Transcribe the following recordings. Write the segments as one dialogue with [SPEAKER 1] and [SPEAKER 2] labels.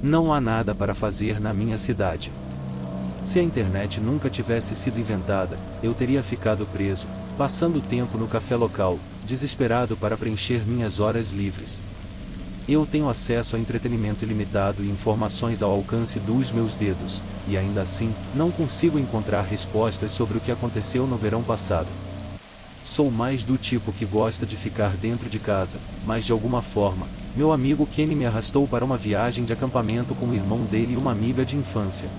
[SPEAKER 1] Não há nada para fazer na minha cidade. Se a internet nunca tivesse sido inventada, eu teria ficado preso, passando tempo no café local, desesperado para preencher minhas horas livres. Eu tenho acesso a entretenimento ilimitado e informações ao alcance dos meus dedos, e ainda assim, não consigo encontrar respostas sobre o que aconteceu no verão passado. Sou mais do tipo que gosta de ficar dentro de casa, mas de alguma forma, meu amigo Kenny me arrastou para uma viagem de acampamento com o irmão dele e uma amiga de infância.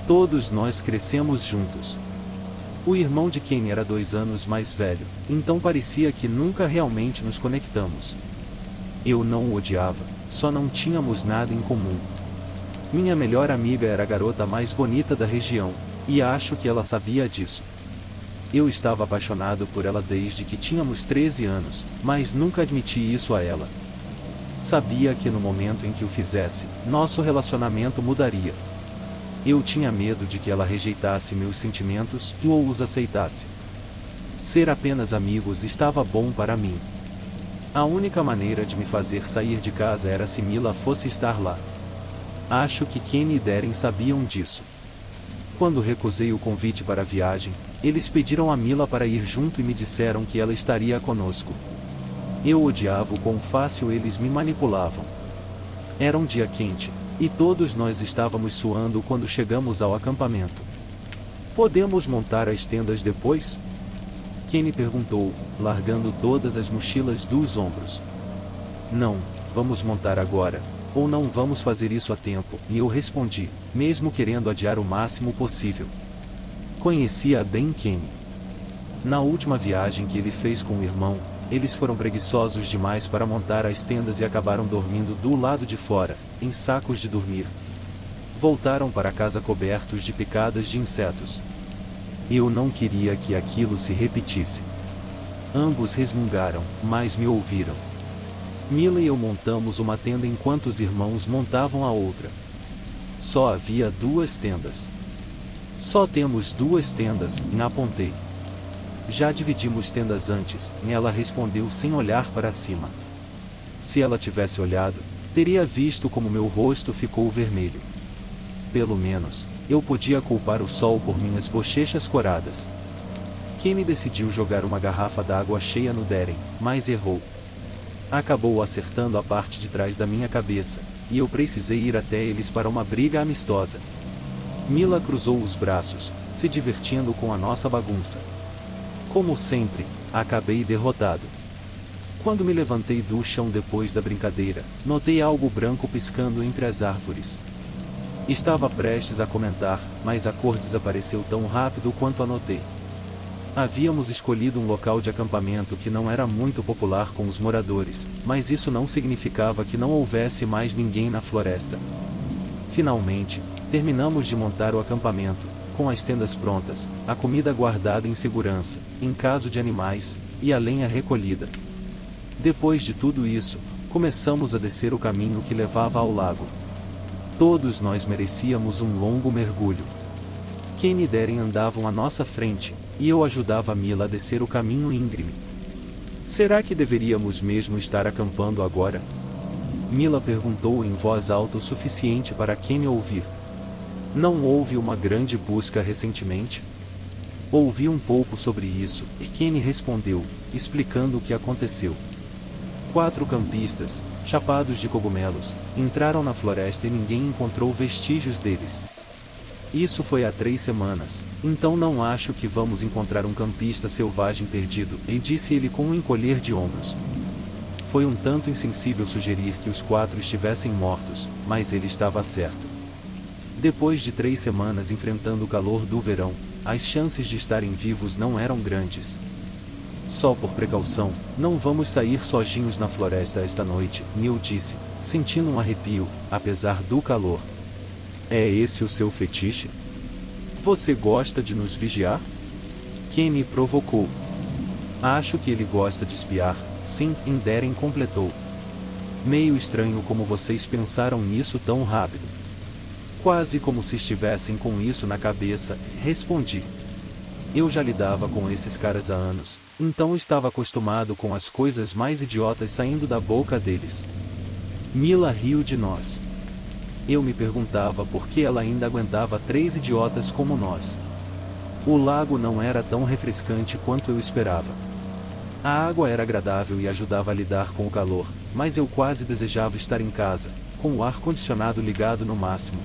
[SPEAKER 1] Todos nós crescemos juntos. O irmão de Kenny era 2 anos mais velho, então parecia que nunca realmente nos conectamos. Eu não o odiava, só não tínhamos nada em comum. Minha melhor amiga era a garota mais bonita da região, e acho que ela sabia disso. Eu estava apaixonado por ela desde que tínhamos 13 anos, mas nunca admiti isso a ela. Sabia que no momento em que o fizesse, nosso relacionamento mudaria. Eu tinha medo de que ela rejeitasse meus sentimentos ou os aceitasse. Ser apenas amigos estava bom para mim. A única maneira de me fazer sair de casa era se Mila fosse estar lá. Acho que Kenny e Darren sabiam disso. Quando recusei o convite para a viagem, eles pediram a Mila para ir junto e me disseram que ela estaria conosco. Eu odiava o quão fácil eles me manipulavam. Era um dia quente, e todos nós estávamos suando quando chegamos ao acampamento. Podemos montar as tendas depois? Kenny perguntou, largando todas as mochilas dos ombros. Não, vamos montar agora, ou não vamos fazer isso a tempo, e eu respondi, mesmo querendo adiar o máximo possível. Conhecia bem Kenny. Na última viagem que ele fez com o irmão, eles foram preguiçosos demais para montar as tendas e acabaram dormindo do lado de fora, em sacos de dormir. Voltaram para casa cobertos de picadas de insetos. Eu não queria que aquilo se repetisse. Ambos resmungaram, mas me ouviram. Mila e eu montamos uma tenda enquanto os irmãos montavam a outra. Só havia 2 tendas. Só temos 2 tendas, apontei. Já dividimos tendas antes, ela respondeu sem olhar para cima. Se ela tivesse olhado, teria visto como meu rosto ficou vermelho. Pelo menos, eu podia culpar o sol por minhas bochechas coradas. Kenny decidiu jogar uma garrafa d'água cheia no Darren, mas errou. Acabou acertando a parte de trás da minha cabeça, e eu precisei ir até eles para uma briga amistosa. Mila cruzou os braços, se divertindo com a nossa bagunça. Como sempre, acabei derrotado. Quando me levantei do chão depois da brincadeira, notei algo branco piscando entre as árvores. Estava prestes a comentar, mas a cor desapareceu tão rápido quanto anotei. Havíamos escolhido um local de acampamento que não era muito popular com os moradores, mas isso não significava que não houvesse mais ninguém na floresta. Finalmente, terminamos de montar o acampamento, com as tendas prontas, a comida guardada em segurança, em caso de animais, e a lenha recolhida. Depois de tudo isso, começamos a descer o caminho que levava ao lago. Todos nós merecíamos um longo mergulho. Kenny e Darren andavam à nossa frente, e eu ajudava Mila a descer o caminho íngreme. Será que deveríamos mesmo estar acampando agora? Mila perguntou em voz alta o suficiente para Kenny ouvir. Não houve uma grande busca recentemente? Ouvi um pouco sobre isso, e Kenny respondeu, explicando o que aconteceu. 4 campistas, chapados de cogumelos, entraram na floresta e ninguém encontrou vestígios deles. Isso foi há 3 semanas, então não acho que vamos encontrar um campista selvagem perdido, e disse ele com um encolher de ombros. Foi um tanto insensível sugerir que os 4 estivessem mortos, mas ele estava certo. Depois de 3 semanas enfrentando o calor do verão, as chances de estarem vivos não eram grandes. Só por precaução, não vamos sair sozinhos na floresta esta noite, Neil disse, sentindo um arrepio, apesar do calor. É esse o seu fetiche? Você gosta de nos vigiar? Kenny provocou. Acho que ele gosta de espiar, sim, Darren completou. Meio estranho como vocês pensaram nisso tão rápido. Quase como se estivessem com isso na cabeça, respondi. Eu já lidava com esses caras há anos, então estava acostumado com as coisas mais idiotas saindo da boca deles. Mila riu de nós. Eu me perguntava por que ela ainda aguentava 3 idiotas como nós. O lago não era tão refrescante quanto eu esperava. A água era agradável e ajudava a lidar com o calor, mas eu quase desejava estar em casa, com o ar-condicionado ligado no máximo.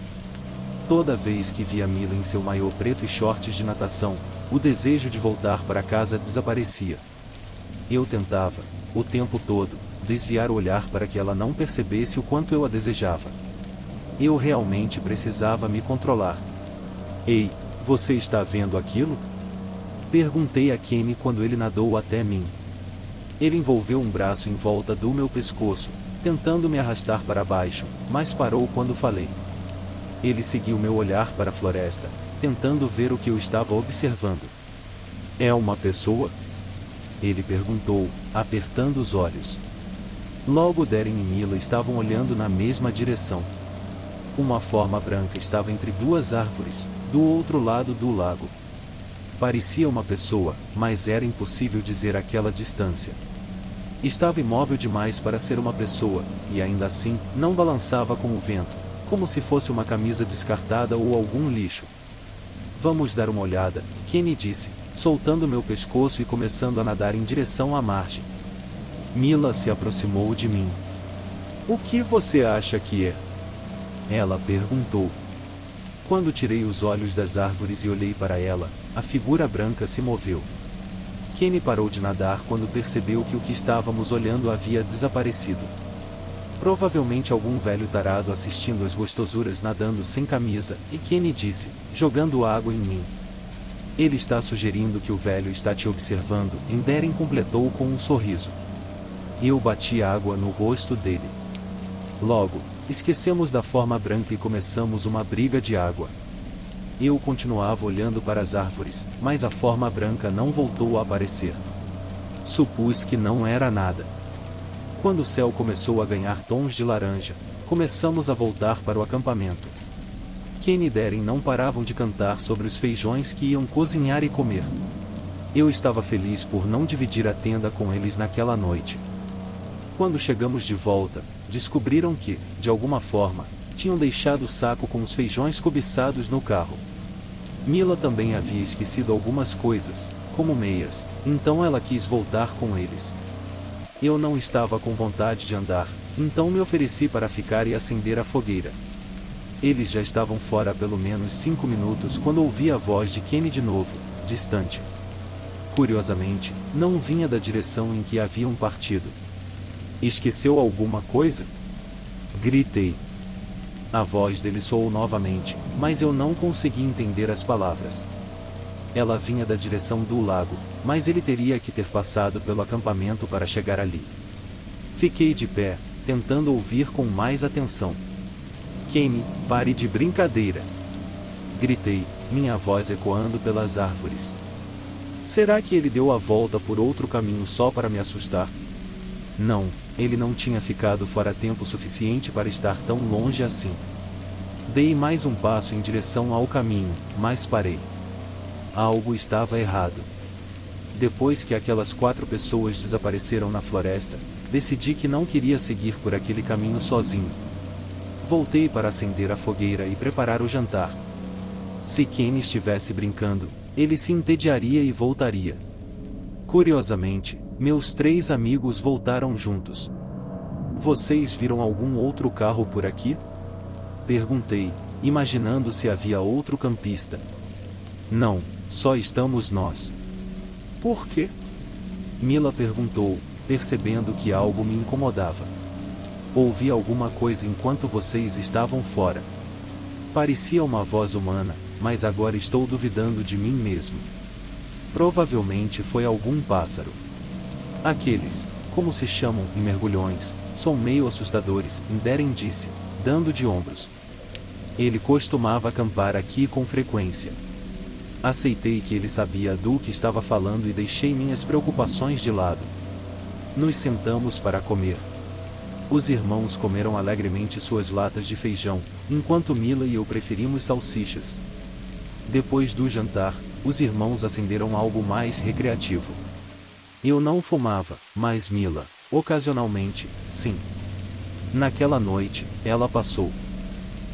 [SPEAKER 1] Toda vez que via Mila em seu maiô preto e shorts de natação, o desejo de voltar para casa desaparecia. Eu tentava, o tempo todo, desviar o olhar para que ela não percebesse o quanto eu a desejava. Eu realmente precisava me controlar. Ei, você está vendo aquilo? Perguntei a Kenny quando ele nadou até mim. Ele envolveu um braço em volta do meu pescoço, tentando me arrastar para baixo, mas parou quando falei. Ele seguiu meu olhar para a floresta, tentando ver o que eu estava observando. É uma pessoa? Ele perguntou, apertando os olhos. Logo Darren e Mila estavam olhando na mesma direção. Uma forma branca estava entre 2 árvores, do outro lado do lago. Parecia uma pessoa, mas era impossível dizer àquela distância. Estava imóvel demais para ser uma pessoa, e ainda assim, não balançava com o vento, como se fosse uma camisa descartada ou algum lixo. Vamos dar uma olhada, Kenny disse, soltando meu pescoço e começando a nadar em direção à margem. Mila se aproximou de mim. O que você acha que é? Ela perguntou. Quando tirei os olhos das árvores e olhei para ela, a figura branca se moveu. Kenny parou de nadar quando percebeu que o que estávamos olhando havia desaparecido. Provavelmente algum velho tarado assistindo às gostosuras nadando sem camisa, e Kenny disse, jogando água em mim. Ele está sugerindo que o velho está te observando, e Darren completou com um sorriso. Eu bati água no rosto dele. Logo, esquecemos da forma branca e começamos uma briga de água. Eu continuava olhando para as árvores, mas a forma branca não voltou a aparecer. Supus que não era nada. Quando o céu começou a ganhar tons de laranja, começamos a voltar para o acampamento. Kenny e Darren não paravam de cantar sobre os feijões que iam cozinhar e comer. Eu estava feliz por não dividir a tenda com eles naquela noite. Quando chegamos de volta, descobriram que, de alguma forma, tinham deixado o saco com os feijões cobiçados no carro. Mila também havia esquecido algumas coisas, como meias, então ela quis voltar com eles. Eu não estava com vontade de andar, então me ofereci para ficar e acender a fogueira. Eles já estavam fora há pelo menos 5 minutos quando ouvi a voz de Kenny de novo, distante. Curiosamente, não vinha da direção em que haviam partido. Esqueceu alguma coisa? Gritei. A voz dele soou novamente, mas eu não consegui entender as palavras. Ela vinha da direção do lago, mas ele teria que ter passado pelo acampamento para chegar ali. Fiquei de pé, tentando ouvir com mais atenção. Kenny, pare de brincadeira! Gritei, minha voz ecoando pelas árvores. Será que ele deu a volta por outro caminho só para me assustar? Não, ele não tinha ficado fora tempo suficiente para estar tão longe assim. Dei mais um passo em direção ao caminho, mas parei. Algo estava errado. Depois que aquelas 4 pessoas desapareceram na floresta, decidi que não queria seguir por aquele caminho sozinho. Voltei para acender a fogueira e preparar o jantar. Se Kenny estivesse brincando, ele se entediaria e voltaria. Curiosamente, meus 3 amigos voltaram juntos. Vocês viram algum outro carro por aqui? Perguntei, imaginando se havia outro campista. Não, só estamos nós. Por quê? Mila perguntou, percebendo que algo me incomodava. Ouvi alguma coisa enquanto vocês estavam fora. Parecia uma voz humana, mas agora estou duvidando de mim mesmo. Provavelmente foi algum pássaro. Aqueles, como se chamam em mergulhões, são meio assustadores, Darren disse, dando de ombros. Ele costumava acampar aqui com frequência. Aceitei que ele sabia do que estava falando e deixei minhas preocupações de lado. Nos sentamos para comer. Os irmãos comeram alegremente suas latas de feijão, enquanto Mila e eu preferimos salsichas. Depois do jantar, os irmãos acenderam algo mais recreativo. Eu não fumava, mas Mila, ocasionalmente, sim. Naquela noite, ela passou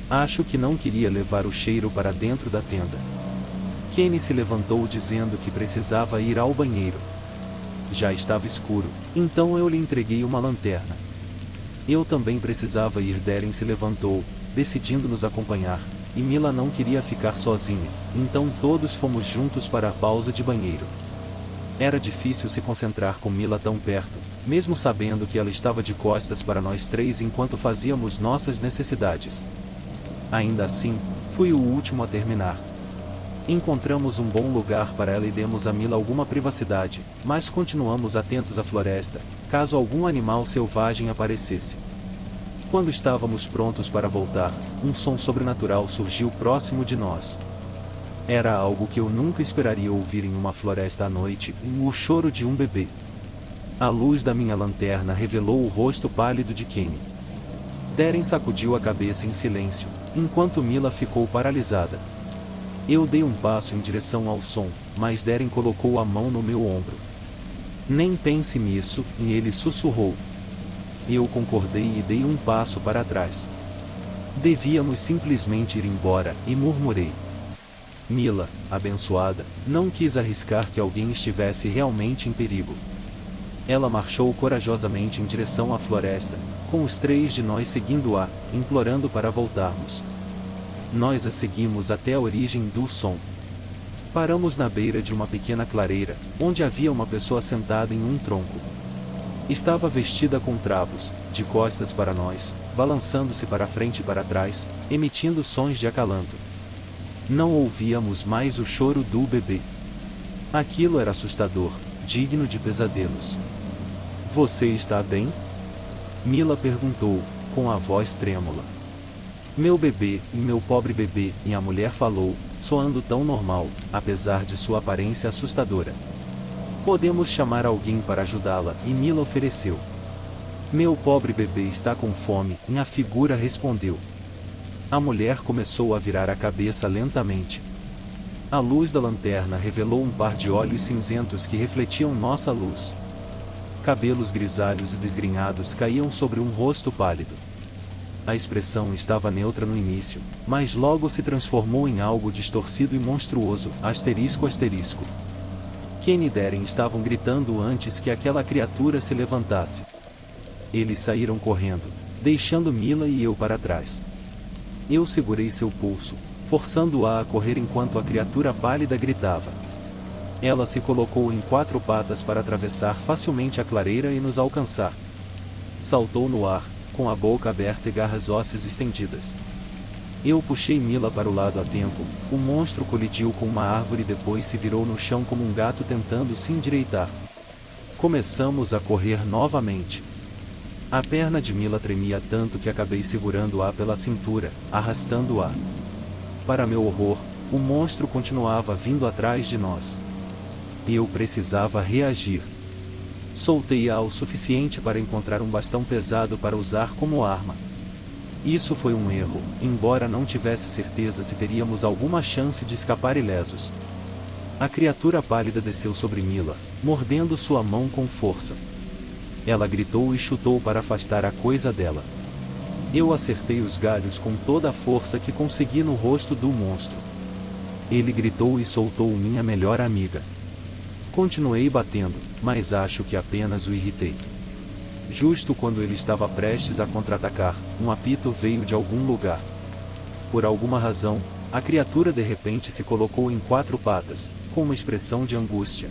[SPEAKER 1] Acho que não queria levar o cheiro para dentro da tenda. Kenny se levantou dizendo que precisava ir ao banheiro. Já estava escuro, então eu lhe entreguei uma lanterna. Eu também precisava ir. Darren se levantou, decidindo nos acompanhar, e Mila não queria ficar sozinha, então todos fomos juntos para a pausa de banheiro. Era difícil se concentrar com Mila tão perto, mesmo sabendo que ela estava de costas para nós três enquanto fazíamos nossas necessidades. Ainda assim, fui o último a terminar. Encontramos um bom lugar para ela e demos a Mila alguma privacidade, mas continuamos atentos à floresta, caso algum animal selvagem aparecesse. Quando estávamos prontos para voltar, um som sobrenatural surgiu próximo de nós. Era algo que eu nunca esperaria ouvir em uma floresta à noite, o choro de um bebê. A luz da minha lanterna revelou o rosto pálido de Kenny. Darren sacudiu a cabeça em silêncio, enquanto Mila ficou paralisada. Eu dei um passo em direção ao som, mas Darren colocou a mão no meu ombro. Nem pense nisso, e ele sussurrou. Eu concordei e dei um passo para trás. Devíamos simplesmente ir embora, e murmurei. Mila, abençoada, não quis arriscar que alguém estivesse realmente em perigo. Ela marchou corajosamente em direção à floresta, com os três de nós seguindo-a, implorando para voltarmos. Nós a seguimos até a origem do som. Paramos na beira de uma pequena clareira, onde havia uma pessoa sentada em um tronco. Estava vestida com trapos, de costas para nós, balançando-se para frente e para trás, emitindo sons de acalanto. Não ouvíamos mais o choro do bebê. Aquilo era assustador, digno de pesadelos. Você está bem? Mila perguntou, com a voz trêmula. Meu bebê, e meu pobre bebê, e a mulher falou, soando tão normal, apesar de sua aparência assustadora. Podemos chamar alguém para ajudá-la, e Mila ofereceu. Meu pobre bebê está com fome, e a figura respondeu. A mulher começou a virar a cabeça lentamente. A luz da lanterna revelou um par de olhos cinzentos que refletiam nossa luz. Cabelos grisalhos e desgrenhados caíam sobre um rosto pálido. A expressão estava neutra no início, mas logo se transformou em algo distorcido e monstruoso, asterisco asterisco. Kenny e Darren estavam gritando antes que aquela criatura se levantasse. Eles saíram correndo, deixando Mila e eu para trás. Eu segurei seu pulso, forçando-a a correr enquanto a criatura pálida gritava. Ela se colocou em 4 patas para atravessar facilmente a clareira e nos alcançar. Saltou no ar, com a boca aberta e garras ósseas estendidas. Eu puxei Mila para o lado a tempo, o monstro colidiu com uma árvore e depois se virou no chão como um gato tentando se endireitar. Começamos a correr novamente. A perna de Mila tremia tanto que acabei segurando-a pela cintura, arrastando-a. Para meu horror, o monstro continuava vindo atrás de nós. Eu precisava reagir. Soltei-a o suficiente para encontrar um bastão pesado para usar como arma. Isso foi um erro, embora não tivesse certeza se teríamos alguma chance de escapar ilesos. A criatura pálida desceu sobre Mila, mordendo sua mão com força. Ela gritou e chutou para afastar a coisa dela. Eu acertei os galhos com toda a força que consegui no rosto do monstro. Ele gritou e soltou minha melhor amiga. Continuei batendo, mas acho que apenas o irritei. Justo quando ele estava prestes a contra-atacar, um apito veio de algum lugar. Por alguma razão, a criatura de repente se colocou em 4 patas, com uma expressão de angústia.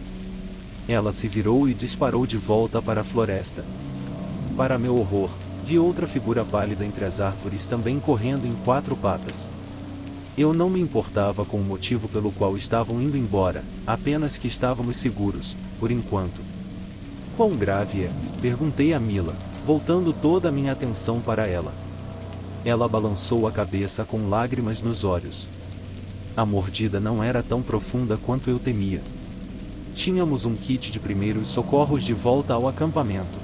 [SPEAKER 1] Ela se virou e disparou de volta para a floresta. Para meu horror, vi outra figura pálida entre as árvores também correndo em 4 patas. Eu não me importava com o motivo pelo qual estavam indo embora, apenas que estávamos seguros, por enquanto. Quão grave é? Perguntei a Mila, voltando toda a minha atenção para ela. Ela balançou a cabeça com lágrimas nos olhos. A mordida não era tão profunda quanto eu temia. Tínhamos um kit de primeiros socorros de volta ao acampamento.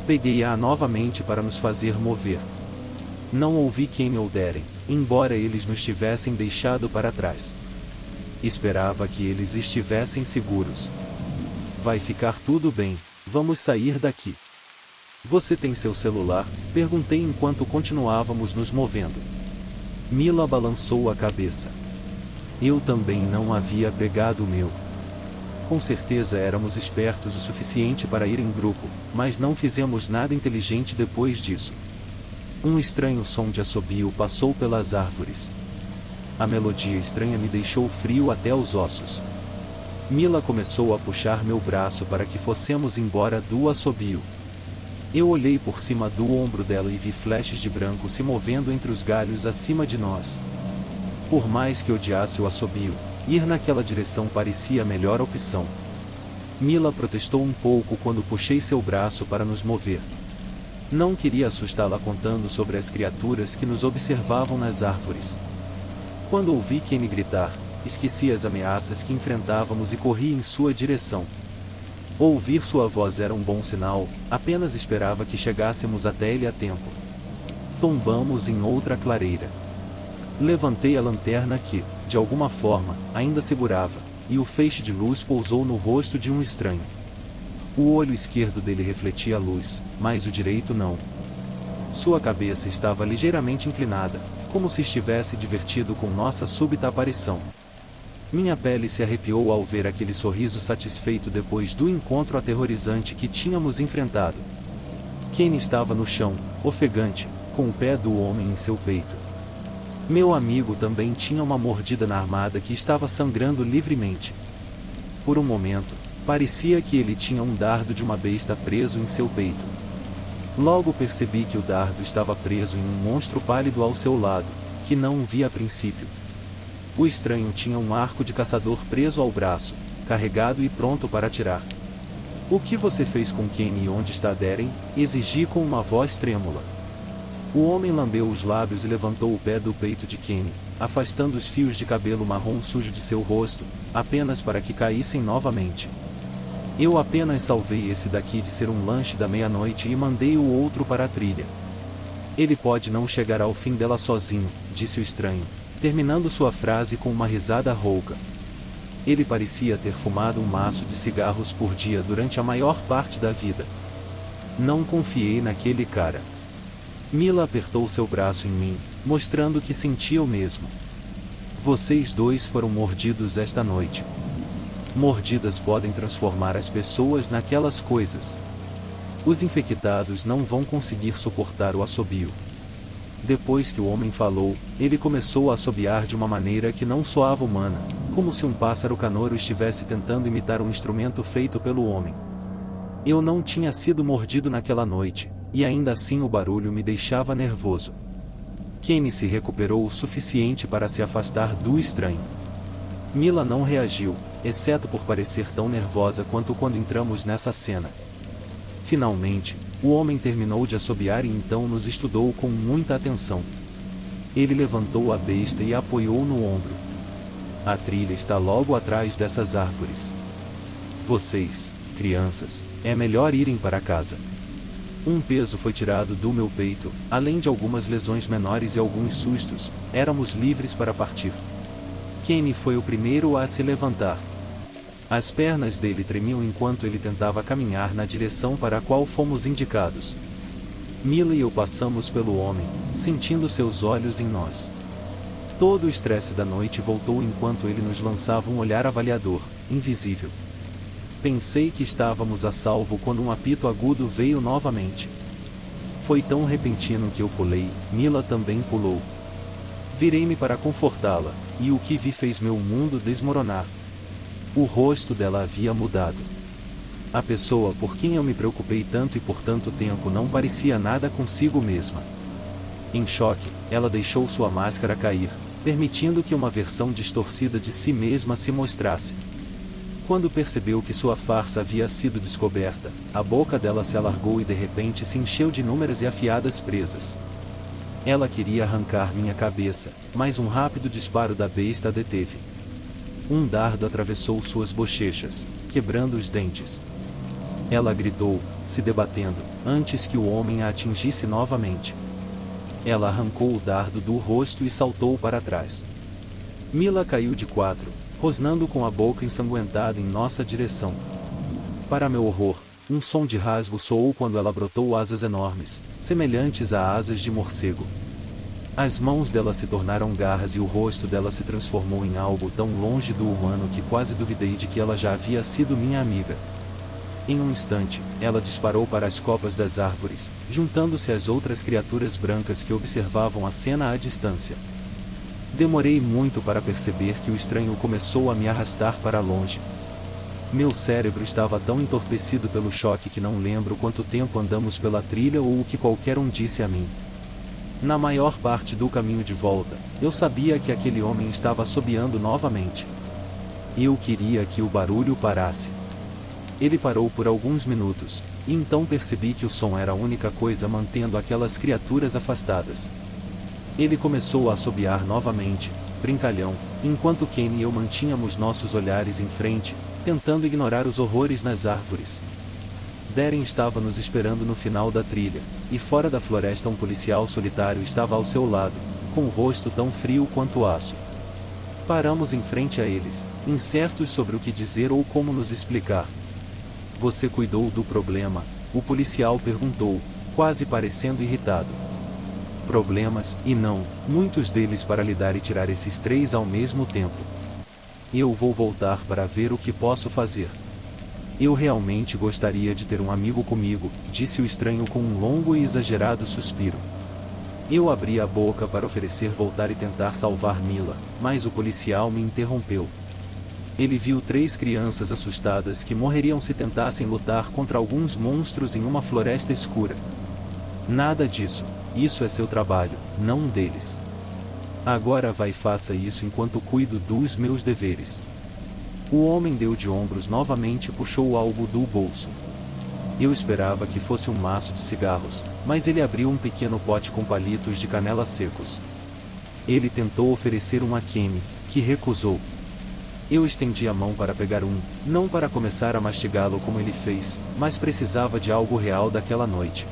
[SPEAKER 1] Peguei-a novamente para nos fazer mover. Não ouvi Kenny ou Darren, embora eles nos tivessem deixado para trás. Esperava que eles estivessem seguros. Vai ficar tudo bem, vamos sair daqui. Você tem seu celular? Perguntei enquanto continuávamos nos movendo. Mila balançou a cabeça. Eu também não havia pegado o meu. Com certeza éramos espertos o suficiente para ir em grupo, mas não fizemos nada inteligente depois disso. Um estranho som de assobio passou pelas árvores. A melodia estranha me deixou frio até os ossos. Mila começou a puxar meu braço para que fossemos embora do assobio. Eu olhei por cima do ombro dela e vi flashes de branco se movendo entre os galhos acima de nós. Por mais que odiasse o assobio, ir naquela direção parecia a melhor opção. Mila protestou um pouco quando puxei seu braço para nos mover. Não queria assustá-la contando sobre as criaturas que nos observavam nas árvores. Quando ouvi Kenny gritar, esqueci as ameaças que enfrentávamos e corri em sua direção. Ouvir sua voz era um bom sinal, apenas esperava que chegássemos até ele a tempo. Tombamos em outra clareira. Levantei a lanterna que, de alguma forma, ainda segurava, e o feixe de luz pousou no rosto de um estranho. O olho esquerdo dele refletia a luz, mas o direito não. Sua cabeça estava ligeiramente inclinada, como se estivesse divertido com nossa súbita aparição. Minha pele se arrepiou ao ver aquele sorriso satisfeito depois do encontro aterrorizante que tínhamos enfrentado. Kenny estava no chão, ofegante, com o pé do homem em seu peito. Meu amigo também tinha uma mordida na armada que estava sangrando livremente. Por um momento, parecia que ele tinha um dardo de uma besta preso em seu peito. Logo percebi que o dardo estava preso em um monstro pálido ao seu lado, que não vi a princípio. O estranho tinha um arco de caçador preso ao braço, carregado e pronto para atirar. "O que você fez com Kenny e onde está Darren?" exigi com uma voz trêmula. O homem lambeu os lábios e levantou o pé do peito de Kenny, afastando os fios de cabelo marrom sujo de seu rosto, apenas para que caíssem novamente. "Eu apenas salvei esse daqui de ser um lanche da meia-noite e mandei o outro para a trilha. Ele pode não chegar ao fim dela sozinho", disse o estranho, terminando sua frase com uma risada rouca. Ele parecia ter fumado um maço de cigarros por dia durante a maior parte da vida. Não confiei naquele cara. Mila apertou seu braço em mim, mostrando que sentia o mesmo. "Vocês dois foram mordidos esta noite. Mordidas podem transformar as pessoas naquelas coisas. Os infectados não vão conseguir suportar o assobio." Depois que o homem falou, ele começou a assobiar de uma maneira que não soava humana, como se um pássaro canoro estivesse tentando imitar um instrumento feito pelo homem. Eu não tinha sido mordido naquela noite, e ainda assim o barulho me deixava nervoso. Kenny se recuperou o suficiente para se afastar do estranho. Mila não reagiu, exceto por parecer tão nervosa quanto quando entramos nessa cena. Finalmente, o homem terminou de assobiar e então nos estudou com muita atenção. Ele levantou a besta e a apoiou no ombro. "A trilha está logo atrás dessas árvores. Vocês, crianças, é melhor irem para casa." Um peso foi tirado do meu peito, além de algumas lesões menores e alguns sustos, éramos livres para partir. Kenny foi o primeiro a se levantar. As pernas dele tremiam enquanto ele tentava caminhar na direção para a qual fomos indicados. Mila e eu passamos pelo homem, sentindo seus olhos em nós. Todo o estresse da noite voltou enquanto ele nos lançava um olhar avaliador, invisível. Pensei que estávamos a salvo quando um apito agudo veio novamente. Foi tão repentino que eu pulei, Mila também pulou. Virei-me para confortá-la, e o que vi fez meu mundo desmoronar. O rosto dela havia mudado. A pessoa por quem eu me preocupei tanto e por tanto tempo não parecia nada consigo mesma. Em choque, ela deixou sua máscara cair, permitindo que uma versão distorcida de si mesma se mostrasse. Quando percebeu que sua farsa havia sido descoberta, a boca dela se alargou e de repente se encheu de inúmeras e afiadas presas. Ela queria arrancar minha cabeça, mas um rápido disparo da besta a deteve. Um dardo atravessou suas bochechas, quebrando os dentes. Ela gritou, se debatendo, antes que o homem a atingisse novamente. Ela arrancou o dardo do rosto e saltou para trás. Mila caiu de quatro, rosnando com a boca ensanguentada em nossa direção. Para meu horror, um som de rasgo soou quando ela brotou asas enormes, semelhantes a asas de morcego. As mãos dela se tornaram garras e o rosto dela se transformou em algo tão longe do humano que quase duvidei de que ela já havia sido minha amiga. Em um instante, ela disparou para as copas das árvores, juntando-se às outras criaturas brancas que observavam a cena à distância. Demorei muito para perceber que o estranho começou a me arrastar para longe. Meu cérebro estava tão entorpecido pelo choque que não lembro quanto tempo andamos pela trilha ou o que qualquer um disse a mim. Na maior parte do caminho de volta, eu sabia que aquele homem estava assobiando novamente. Eu queria que o barulho parasse. Ele parou por alguns minutos, e então percebi que o som era a única coisa mantendo aquelas criaturas afastadas. Ele começou a assobiar novamente, brincalhão, enquanto Kane e eu mantínhamos nossos olhares em frente, tentando ignorar os horrores nas árvores. Darren estava nos esperando no final da trilha, e fora da floresta um policial solitário estava ao seu lado, com o rosto tão frio quanto aço. Paramos em frente a eles, incertos sobre o que dizer ou como nos explicar. Você cuidou do problema? O policial perguntou, quase parecendo irritado. Problemas, e não, muitos deles para lidar e tirar esses 3 ao mesmo tempo. Eu vou voltar para ver o que posso fazer. Eu realmente gostaria de ter um amigo comigo, disse o estranho com um longo e exagerado suspiro. Eu abri a boca para oferecer voltar e tentar salvar Mila, mas o policial me interrompeu. Ele viu 3 crianças assustadas que morreriam se tentassem lutar contra alguns monstros em uma floresta escura. Nada disso, isso é seu trabalho, não um deles. Agora vai e faça isso enquanto cuido dos meus deveres. O homem deu de ombros novamente e puxou algo do bolso. Eu esperava que fosse um maço de cigarros, mas ele abriu um pequeno pote com palitos de canela secos. Ele tentou oferecer um a Kane, que recusou. Eu estendi a mão para pegar não para começar a mastigá-lo como ele fez, mas precisava de algo real daquela noite.